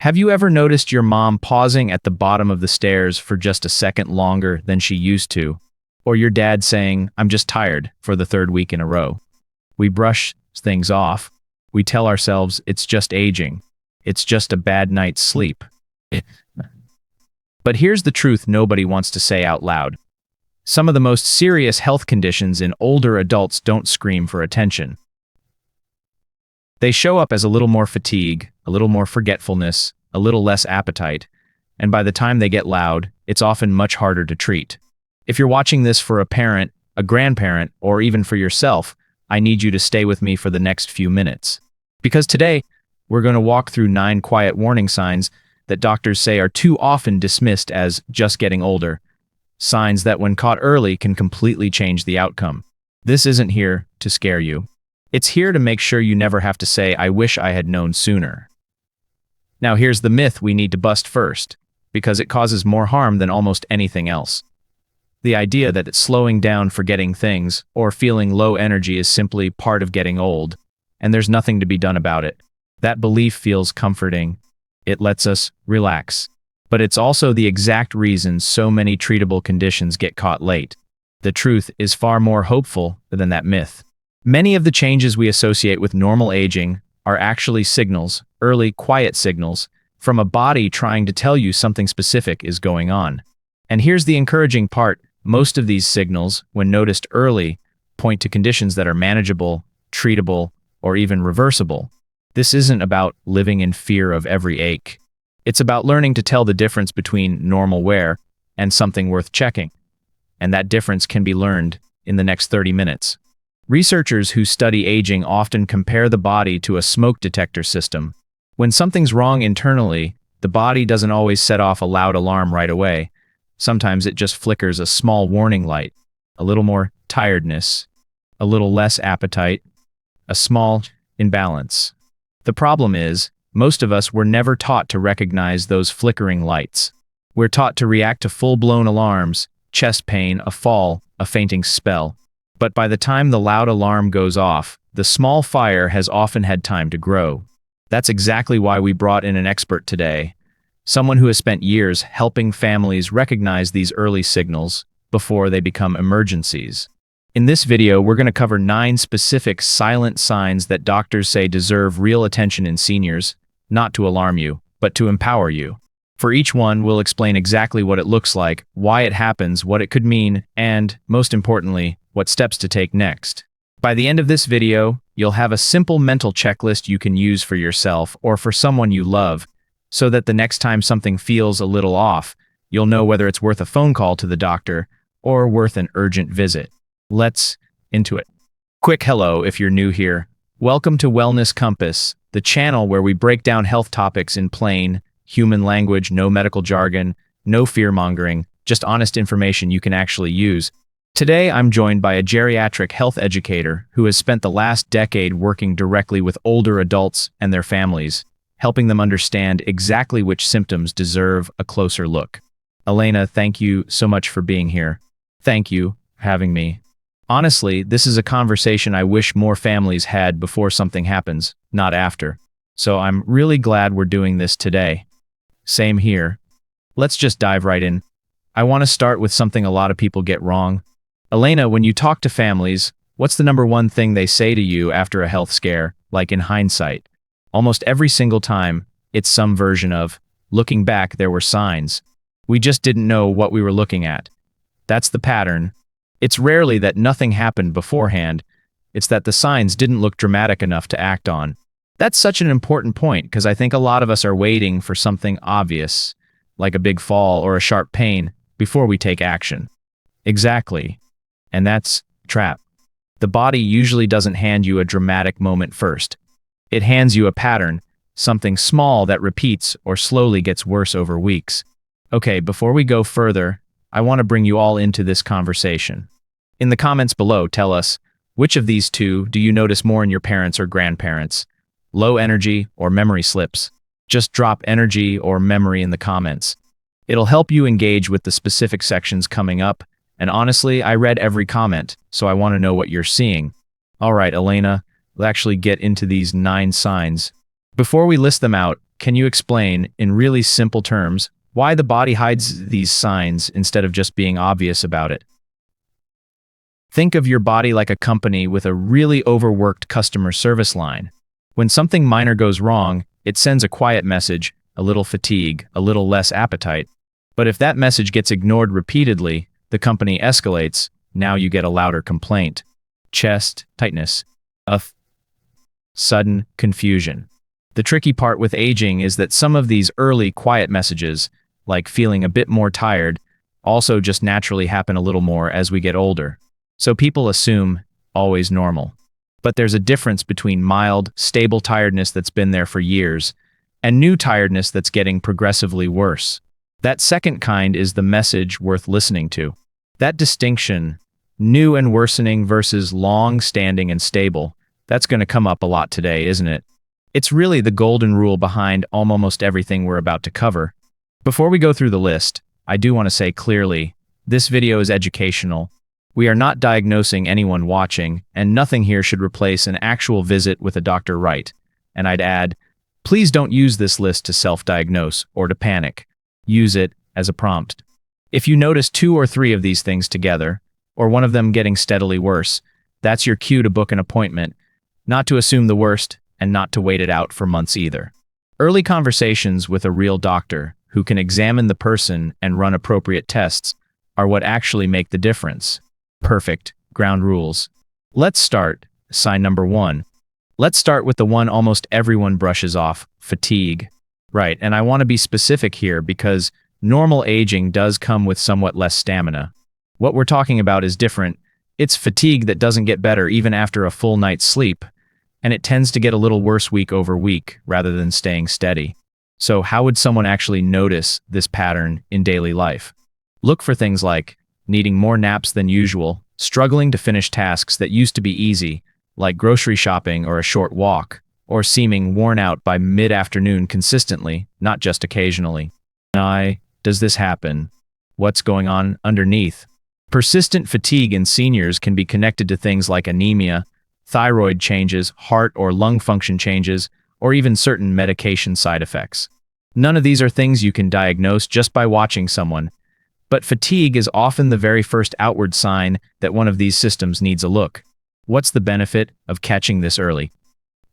Have you ever noticed your mom pausing at the bottom of the stairs for just a second longer than she used to? Or your dad saying, "I'm just tired," for the third week in a row? We brush things off. We tell ourselves it's just aging. It's just a bad night's sleep. But here's the truth nobody wants to say out loud. Some of the most serious health conditions in older adults don't scream for attention. They show up as a little more fatigue, a little more forgetfulness, a little less appetite, and by the time they get loud, it's often much harder to treat. If you're watching this for a parent, a grandparent, or even for yourself, I need you to stay with me for the next few minutes. Because today, we're going to walk through 9 quiet warning signs that doctors say are too often dismissed as just getting older. Signs that when caught early can completely change the outcome. This isn't here to scare you. It's here to make sure you never have to say, "I wish I had known sooner." Now here's the myth we need to bust first, because it causes more harm than almost anything else. The idea that slowing down, forgetting things, or feeling low energy is simply part of getting old, and there's nothing to be done about it. That belief feels comforting. It lets us relax. But it's also the exact reason so many treatable conditions get caught late. The truth is far more hopeful than that myth. Many of the changes we associate with normal aging are actually signals, early, quiet signals, from a body trying to tell you something specific is going on. And here's the encouraging part. Most of these signals, when noticed early, point to conditions that are manageable, treatable, or even reversible. This isn't about living in fear of every ache. It's about learning to tell the difference between normal wear and something worth checking. And that difference can be learned in the next 30 minutes. Researchers who study aging often compare the body to a smoke detector system. When something's wrong internally, the body doesn't always set off a loud alarm right away. Sometimes it just flickers a small warning light, a little more tiredness, a little less appetite, a small imbalance. The problem is, most of us were never taught to recognize those flickering lights. We're taught to react to full-blown alarms, chest pain, a fall, a fainting spell. But by the time the loud alarm goes off, the small fire has often had time to grow. That's exactly why we brought in an expert today. Someone who has spent years helping families recognize these early signals before they become emergencies. In this video, we're going to cover 9 specific silent signs that doctors say deserve real attention in seniors, not to alarm you, but to empower you. For each one, we'll explain exactly what it looks like, why it happens, what it could mean, and, most importantly, what steps to take next. By the end of this video, you'll have a simple mental checklist you can use for yourself or for someone you love, so that the next time something feels a little off, you'll know whether it's worth a phone call to the doctor or worth an urgent visit. Let's into it. Quick hello if you're new here. Welcome to Wellness Compass, the channel where we break down health topics in plain, human language, no medical jargon, no fear-mongering, just honest information you can actually use. Today, I'm joined by a geriatric health educator who has spent the last decade working directly with older adults and their families, helping them understand exactly which symptoms deserve a closer look. Elena, thank you so much for being here. Thank you for having me. Honestly, this is a conversation I wish more families had before something happens, not after. So I'm really glad we're doing this today. Same here. Let's just dive right in. I want to start with something a lot of people get wrong. Elena, when you talk to families, what's the number one thing they say to you after a health scare, like in hindsight? Almost every single time, it's some version of, "Looking back, there were signs. We just didn't know what we were looking at." That's the pattern. It's rarely that nothing happened beforehand. It's that the signs didn't look dramatic enough to act on. That's such an important point because I think a lot of us are waiting for something obvious, like a big fall or a sharp pain, before we take action. Exactly. And that's a trap. The body usually doesn't hand you a dramatic moment first. It hands you a pattern, something small that repeats or slowly gets worse over weeks. Okay, before we go further, I want to bring you all into this conversation. In the comments below, tell us, which of these two do you notice more in your parents or grandparents? Low energy or memory slips? Just drop energy or memory in the comments. It'll help you engage with the specific sections coming up, and honestly, I read every comment, so I want to know what you're seeing. All right, Elena, we'll actually get into these 9 signs. Before we list them out, Can you explain, in really simple terms, why the body hides these signs instead of just being obvious about it? Think of your body like a company with a really overworked customer service line. When something minor goes wrong, it sends a quiet message, a little fatigue, a little less appetite. But if that message gets ignored repeatedly, the company escalates. Now you get a louder complaint. Chest tightness. Sudden confusion. The tricky part with aging is that some of these early quiet messages, like feeling a bit more tired, also just naturally happen a little more as we get older. So people assume always normal. But there's a difference between mild, stable tiredness that's been there for years and new tiredness that's getting progressively worse. That second kind is the message worth listening to. That distinction, new and worsening versus long-standing and stable, that's going to come up a lot today, isn't it? It's really the golden rule behind almost everything we're about to cover. Before we go through the list, I do want to say clearly, this video is educational. We are not diagnosing anyone watching, and nothing here should replace an actual visit with a doctor, right? And I'd add, please don't use this list to self-diagnose or to panic. Use it as a prompt. If you notice 2 or 3 of these things together, or one of them getting steadily worse, that's your cue to book an appointment, not to assume the worst and not to wait it out for months either. Early conversations with a real doctor who can examine the person and run appropriate tests are what actually make the difference. Perfect. Ground rules. Let's start. Sign number 1. Let's start with the one almost everyone brushes off, fatigue. Right, and I want to be specific here because normal aging does come with somewhat less stamina. What we're talking about is different. It's fatigue that doesn't get better even after a full night's sleep, and it tends to get a little worse week over week rather than staying steady. So how would someone actually notice this pattern in daily life? Look for things like needing more naps than usual, struggling to finish tasks that used to be easy, like grocery shopping or a short walk, or seeming worn out by mid-afternoon consistently, not just occasionally. Does this happen? What's going on underneath? Persistent fatigue in seniors can be connected to things like anemia, thyroid changes, heart or lung function changes, or even certain medication side effects. None of these are things you can diagnose just by watching someone, but fatigue is often the very first outward sign that one of these systems needs a look. What's the benefit of catching this early?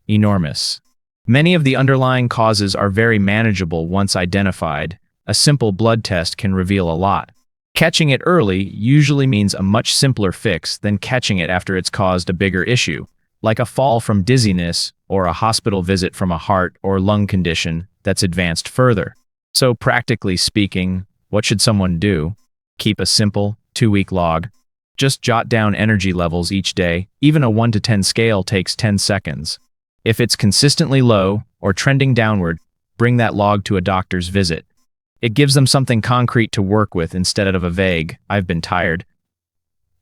Enormous. Many of the underlying causes are very manageable once identified. A simple blood test can reveal a lot. Catching it early usually means a much simpler fix than catching it after it's caused a bigger issue, like a fall from dizziness or a hospital visit from a heart or lung condition that's advanced further. So practically speaking, what should someone do? Keep a simple 2-week log. Just jot down energy levels each day. Even a 1 to 10 scale takes 10 seconds. If it's consistently low or trending downward, bring that log to a doctor's visit. It gives them something concrete to work with instead of a vague, "I've been tired."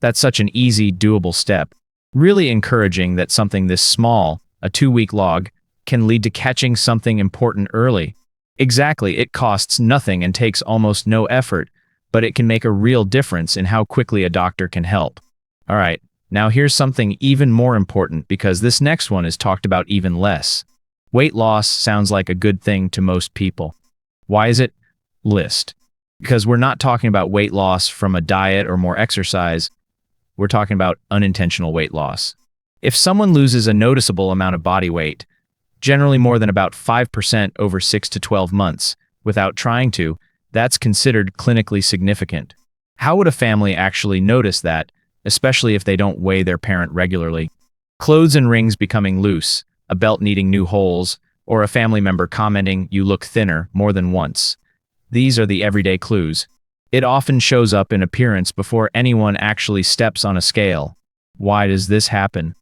That's such an easy, doable step. Really encouraging that something this small, a 2-week log, can lead to catching something important early. Exactly, it costs nothing and takes almost no effort, but it can make a real difference in how quickly a doctor can help. All right, now here's something even more important because this next one is talked about even less. Weight loss sounds like a good thing to most people. Why is it? List. Because we're not talking about weight loss from a diet or more exercise. We're talking about unintentional weight loss. If someone loses a noticeable amount of body weight, generally more than about 5% over 6 to 12 months, without trying to, that's considered clinically significant. How would a family actually notice that, especially if they don't weigh their parent regularly? Clothes and rings becoming loose, a belt needing new holes, or a family member commenting, "You look thinner," more than once. These are the everyday clues. It often shows up in appearance before anyone actually steps on a scale. Why does this happen?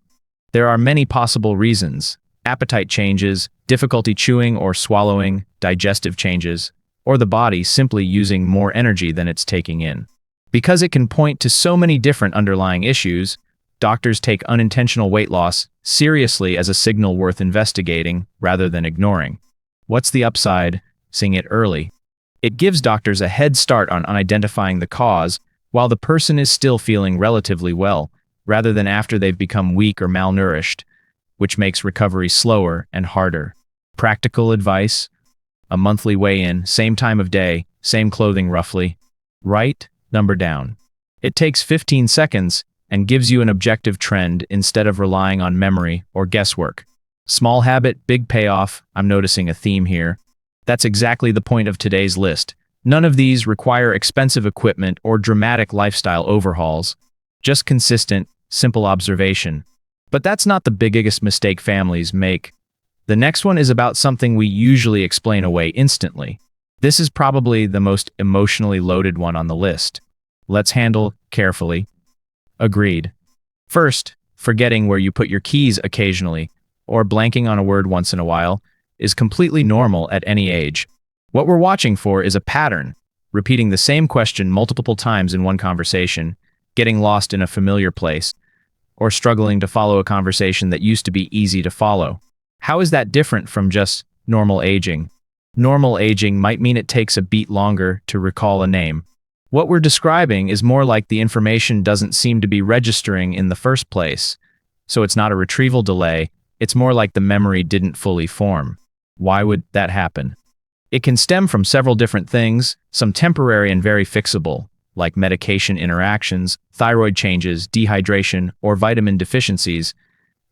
There are many possible reasons. Appetite changes, difficulty chewing or swallowing, digestive changes, or the body simply using more energy than it's taking in. Because it can point to so many different underlying issues, doctors take unintentional weight loss seriously as a signal worth investigating rather than ignoring. What's the upside? Seeing it early. It gives doctors a head start on identifying the cause while the person is still feeling relatively well, rather than after they've become weak or malnourished, which makes recovery slower and harder. Practical advice: a monthly weigh-in, same time of day, same clothing roughly. Write number down. It takes 15 seconds and gives you an objective trend instead of relying on memory or guesswork. Small habit, big payoff. I'm noticing a theme here. That's exactly the point of today's list. None of these require expensive equipment or dramatic lifestyle overhauls. Just consistent, simple observation. But that's not the biggest mistake families make. The next one is about something we usually explain away instantly. This is probably the most emotionally loaded one on the list. Let's handle carefully. Agreed. First, forgetting where you put your keys occasionally, or blanking on a word once in a while, is completely normal at any age. What we're watching for is a pattern, repeating the same question multiple times in one conversation, getting lost in a familiar place, or struggling to follow a conversation that used to be easy to follow. How is that different from just normal aging? Normal aging might mean it takes a beat longer to recall a name. What we're describing is more like the information doesn't seem to be registering in the first place. So it's not a retrieval delay, it's more like the memory didn't fully form. Why would that happen? It can stem from several different things, some temporary and very fixable, like medication interactions, thyroid changes, dehydration, or vitamin deficiencies,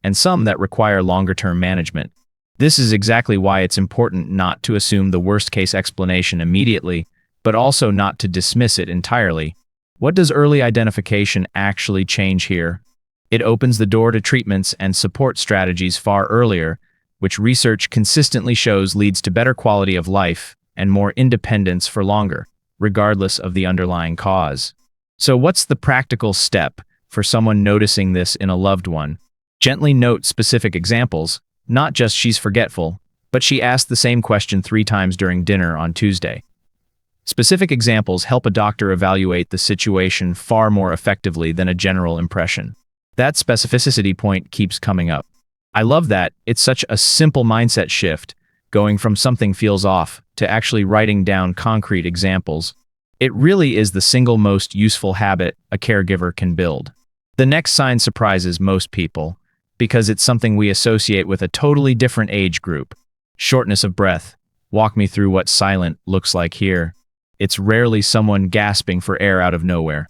and some that require longer-term management. This is exactly why it's important not to assume the worst-case explanation immediately, but also not to dismiss it entirely. What does early identification actually change here? It opens the door to treatments and support strategies far earlier, which research consistently shows leads to better quality of life and more independence for longer, regardless of the underlying cause. So what's the practical step for someone noticing this in a loved one? Gently note specific examples, not just she's forgetful, but she asked the same question 3 times during dinner on Tuesday. Specific examples help a doctor evaluate the situation far more effectively than a general impression. That specificity point keeps coming up. I love that. It's such a simple mindset shift, going from something feels off to actually writing down concrete examples. It really is the single most useful habit a caregiver can build. The next sign surprises most people, because it's something we associate with a totally different age group. Shortness of breath. Walk me through what silent looks like here. It's rarely someone gasping for air out of nowhere.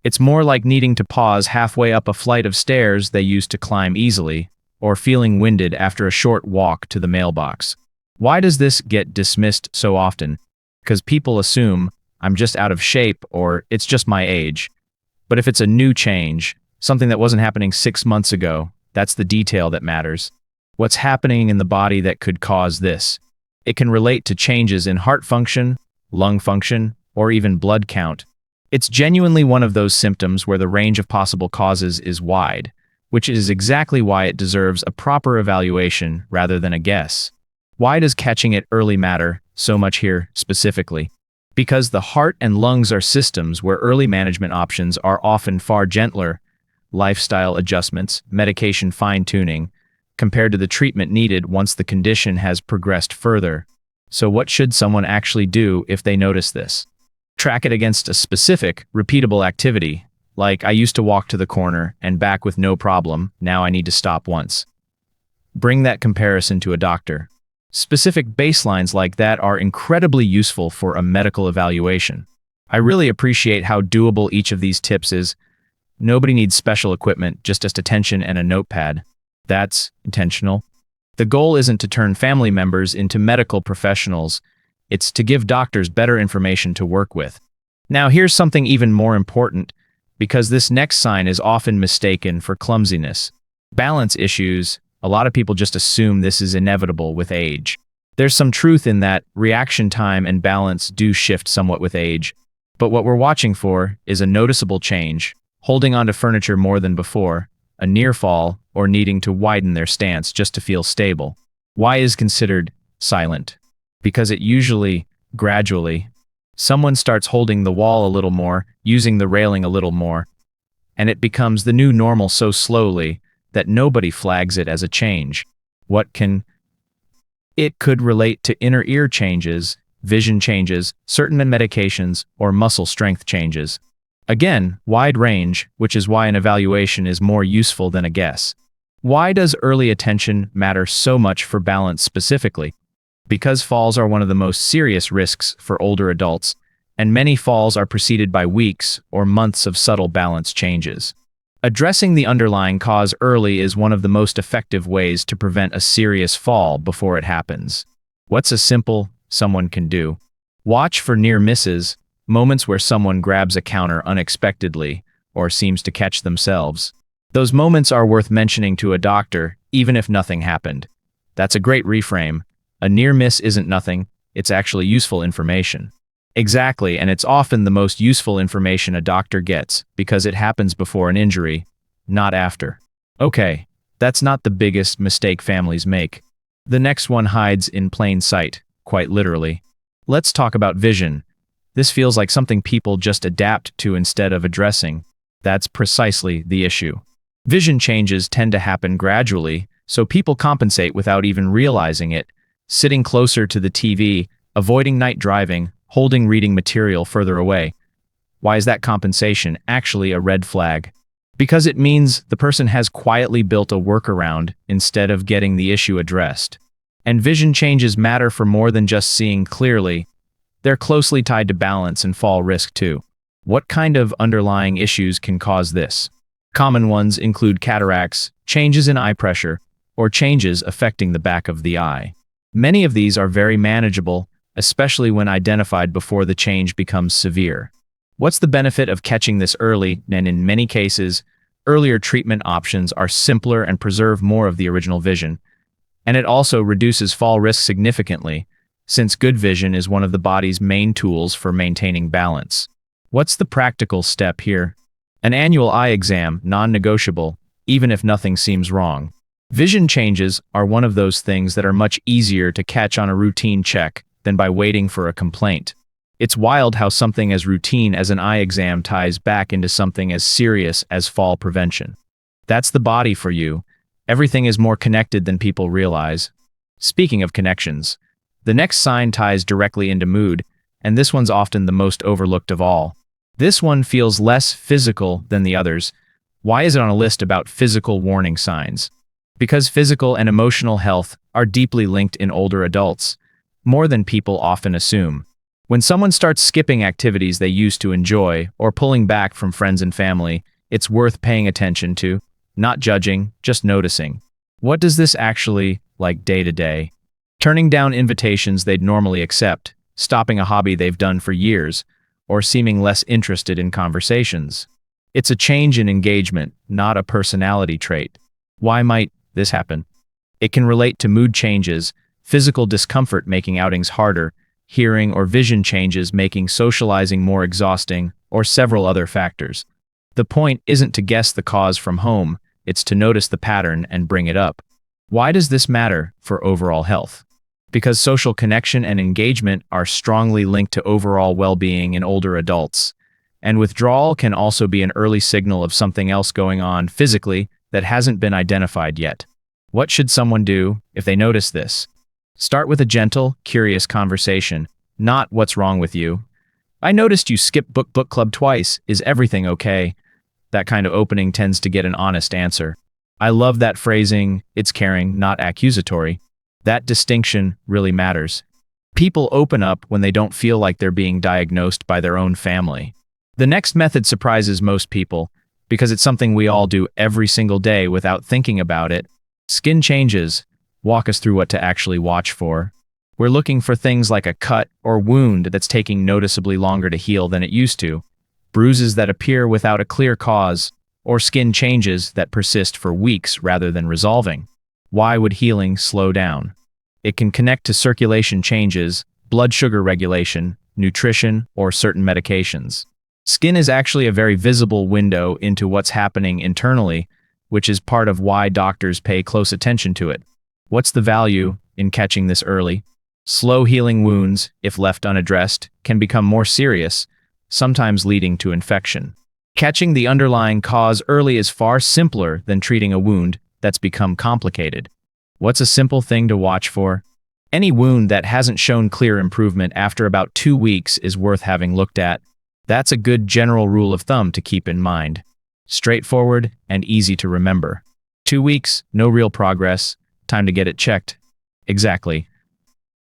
It's more like needing to pause halfway up a flight of stairs they used to climb easily, or feeling winded after a short walk to the mailbox. Why does this get dismissed so often? Because people assume I'm just out of shape or it's just my age. But if it's a new change, something that wasn't happening 6 months ago, that's the detail that matters. What's happening in the body that could cause this? It can relate to changes in heart function, lung function, or even blood count. It's genuinely one of those symptoms where the range of possible causes is wide, which is exactly why it deserves a proper evaluation rather than a guess. Why does catching it early matter so much here specifically? Because the heart and lungs are systems where early management options are often far gentler, lifestyle adjustments, medication fine-tuning, compared to the treatment needed once the condition has progressed further. So what should someone actually do if they notice this? Track it against a specific, repeatable activity, like I used to walk to the corner and back with no problem, now I need to stop once. Bring that comparison to a doctor. Specific baselines like that are incredibly useful for a medical evaluation. I really appreciate how doable each of these tips is. Nobody needs special equipment, just attention and a notepad. That's intentional. The goal isn't to turn family members into medical professionals. It's to give doctors better information to work with. Now here's something even more important, because this next sign is often mistaken for clumsiness. Balance issues. A lot of people just assume this is inevitable with age. There's some truth in that reaction time and balance do shift somewhat with age, but what we're watching for is a noticeable change, holding onto furniture more than before, a near fall, or needing to widen their stance just to feel stable. Why is considered silent? Because it usually, gradually, someone starts holding the wall a little more, using the railing a little more, and it becomes the new normal so slowly that nobody flags it as a change. It could relate to inner ear changes, vision changes, certain medications, or muscle strength changes. Again, wide range, which is why an evaluation is more useful than a guess. Why does early attention matter so much for balance specifically? Because falls are one of the most serious risks for older adults, and many falls are preceded by weeks or months of subtle balance changes. Addressing the underlying cause early is one of the most effective ways to prevent a serious fall before it happens. What's a simple someone can do? Watch for near misses, moments where someone grabs a counter unexpectedly or seems to catch themselves. Those moments are worth mentioning to a doctor, even if nothing happened. That's a great reframe. A near miss isn't nothing, it's actually useful information. Exactly, and it's often the most useful information a doctor gets because it happens before an injury, not after. Okay, that's not the biggest mistake families make. The next one hides in plain sight, quite literally. Let's talk about vision. This feels like something people just adapt to instead of addressing. That's precisely the issue. Vision changes tend to happen gradually, so people compensate without even realizing it. Sitting closer to the TV, avoiding night driving, holding reading material further away. Why is that compensation actually a red flag? Because it means the person has quietly built a workaround instead of getting the issue addressed. And vision changes matter for more than just seeing clearly. They're closely tied to balance and fall risk too. What kind of underlying issues can cause this? Common ones include cataracts, changes in eye pressure, or changes affecting the back of the eye. Many of these are very manageable, especially when identified before the change becomes severe. What's the benefit of catching this early? And in many cases, earlier treatment options are simpler and preserve more of the original vision. And it also reduces fall risk significantly, since good vision is one of the body's main tools for maintaining balance. What's the practical step here? An annual eye exam, non-negotiable, even if nothing seems wrong. Vision changes are one of those things that are much easier to catch on a routine check than by waiting for a complaint. It's wild how something as routine as an eye exam ties back into something as serious as fall prevention. That's the body for you. Everything is more connected than people realize. Speaking of connections, the next sign ties directly into mood, and this one's often the most overlooked of all. This one feels less physical than the others. Why is it on a list about physical warning signs? Because physical and emotional health are deeply linked in older adults, more than people often assume. When someone starts skipping activities they used to enjoy or pulling back from friends and family, it's worth paying attention to, not judging, just noticing. What does this actually like day to day? Turning down invitations they'd normally accept, stopping a hobby they've done for years, or seeming less interested in conversations. It's a change in engagement, not a personality trait. Why might this happen? It can relate to mood changes, physical discomfort making outings harder, hearing or vision changes making socializing more exhausting, or several other factors. The point isn't to guess the cause from home, it's to notice the pattern and bring it up. Why does this matter for overall health? Because social connection and engagement are strongly linked to overall well-being in older adults, and withdrawal can also be an early signal of something else going on physically that hasn't been identified yet. What should someone do if they notice this? Start with a gentle, curious conversation, not "what's wrong with you?" "I noticed you skipped book club twice. Is everything okay?" That kind of opening tends to get an honest answer. I love that phrasing. It's caring, not accusatory. That distinction really matters. People open up when they don't feel like they're being diagnosed by their own family. The next method surprises most people because it's something we all do every single day without thinking about it. Skin changes. Walk us through what to actually watch for. We're looking for things like a cut or wound that's taking noticeably longer to heal than it used to, bruises that appear without a clear cause, or skin changes that persist for weeks rather than resolving. Why would healing slow down? It can connect to circulation changes, blood sugar regulation, nutrition, or certain medications. Skin is actually a very visible window into what's happening internally, which is part of why doctors pay close attention to it. What's the value in catching this early? Slow healing wounds, if left unaddressed, can become more serious, sometimes leading to infection. Catching the underlying cause early is far simpler than treating a wound that's become complicated. What's a simple thing to watch for? Any wound that hasn't shown clear improvement after about 2 weeks is worth having looked at. That's a good general rule of thumb to keep in mind. Straightforward and easy to remember. 2 weeks, no real progress, time to get it checked. Exactly.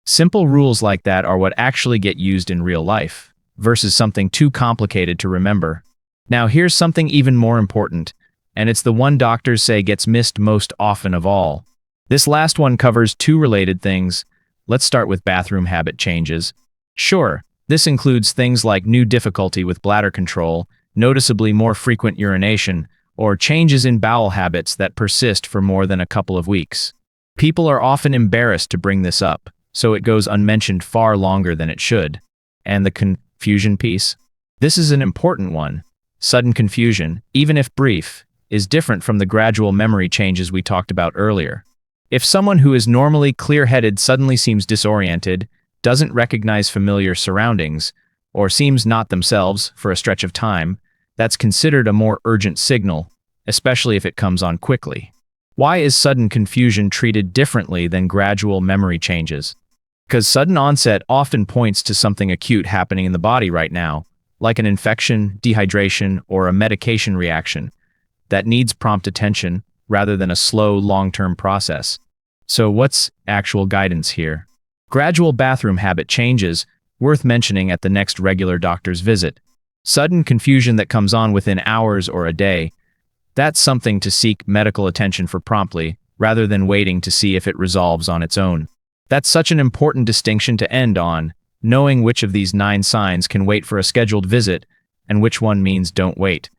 Simple rules like that are what actually get used in real life, versus something too complicated to remember. Now here's something even more important, and it's the one doctors say gets missed most often of all. This last one covers two related things. Let's start with bathroom habit changes. Sure, this includes things like new difficulty with bladder control, noticeably more frequent urination, or changes in bowel habits that persist for more than a couple of weeks. People are often embarrassed to bring this up, so it goes unmentioned far longer than it should. And the confusion piece? This is an important one. Sudden confusion, even if brief, is different from the gradual memory changes we talked about earlier. If someone who is normally clear-headed suddenly seems disoriented, doesn't recognize familiar surroundings, or seems not themselves for a stretch of time, that's considered a more urgent signal, especially if it comes on quickly. Why is sudden confusion treated differently than gradual memory changes? Because sudden onset often points to something acute happening in the body right now, like an infection, dehydration, or a medication reaction, that needs prompt attention rather than a slow, long-term process. So what's actual guidance here? Gradual bathroom habit changes, worth mentioning at the next regular doctor's visit. Sudden confusion that comes on within hours or a day, that's something to seek medical attention for promptly, rather than waiting to see if it resolves on its own. That's such an important distinction to end on, knowing which of these 9 signs can wait for a scheduled visit, and which one means don't wait.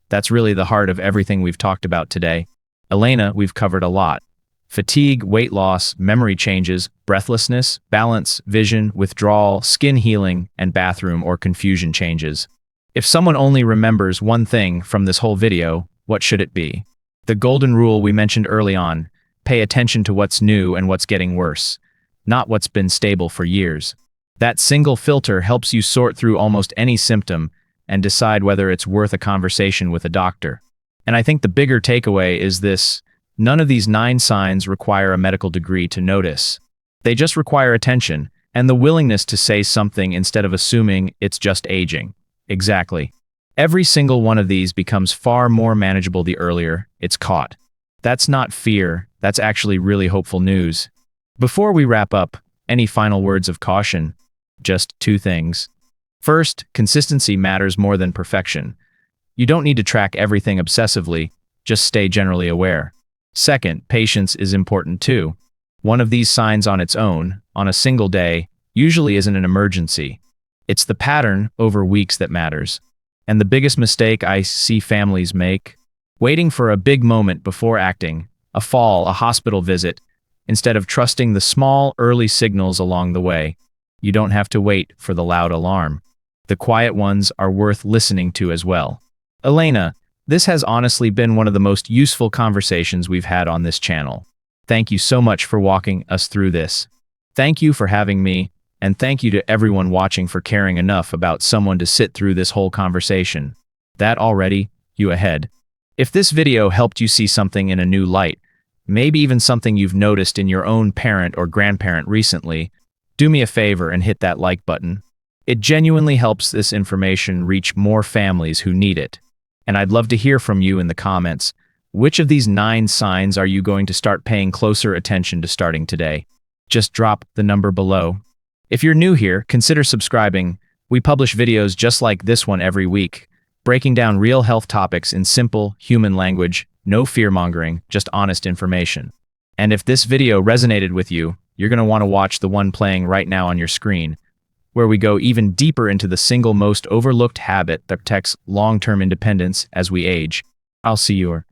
That's really the heart of everything we've talked about today. Elena, we've covered a lot. Fatigue, weight loss, memory changes, breathlessness, balance, vision, withdrawal, skin healing, and bathroom or confusion changes. If someone only remembers one thing from this whole video, what should it be? The golden rule we mentioned early on: pay attention to what's new and what's getting worse, not what's been stable for years. That single filter helps you sort through almost any symptom and decide whether it's worth a conversation with a doctor. And I think the bigger takeaway is this: none of these 9 signs require a medical degree to notice. They just require attention and the willingness to say something instead of assuming it's just aging. Exactly. Every single one of these becomes far more manageable the earlier it's caught. That's not fear, that's actually really hopeful news. Before we wrap up, any final words of caution? Just 2 things. First, consistency matters more than perfection. You don't need to track everything obsessively, just stay generally aware. Second, patience is important too. One of these signs on its own, on a single day, usually isn't an emergency. It's the pattern over weeks that matters. And the biggest mistake I see families make? Waiting for a big moment before acting, a fall, a hospital visit, instead of trusting the small, early signals along the way. You don't have to wait for the loud alarm. The quiet ones are worth listening to as well. Elena, this has honestly been one of the most useful conversations we've had on this channel. Thank you so much for walking us through this. Thank you for having me, and thank you to everyone watching for caring enough about someone to sit through this whole conversation. That already, you ahead. If this video helped you see something in a new light, maybe even something you've noticed in your own parent or grandparent recently, do me a favor and hit that like button. It genuinely helps this information reach more families who need it. And I'd love to hear from you in the comments. Which of these 9 signs are you going to start paying closer attention to starting today? Just drop the number below. If you're new here, consider subscribing. We publish videos just like this one every week, breaking down real health topics in simple, human language, no fear-mongering, just honest information. And if this video resonated with you, you're going to want to watch the one playing right now on your screen, where we go even deeper into the single most overlooked habit that protects long-term independence as we age. I'll see you.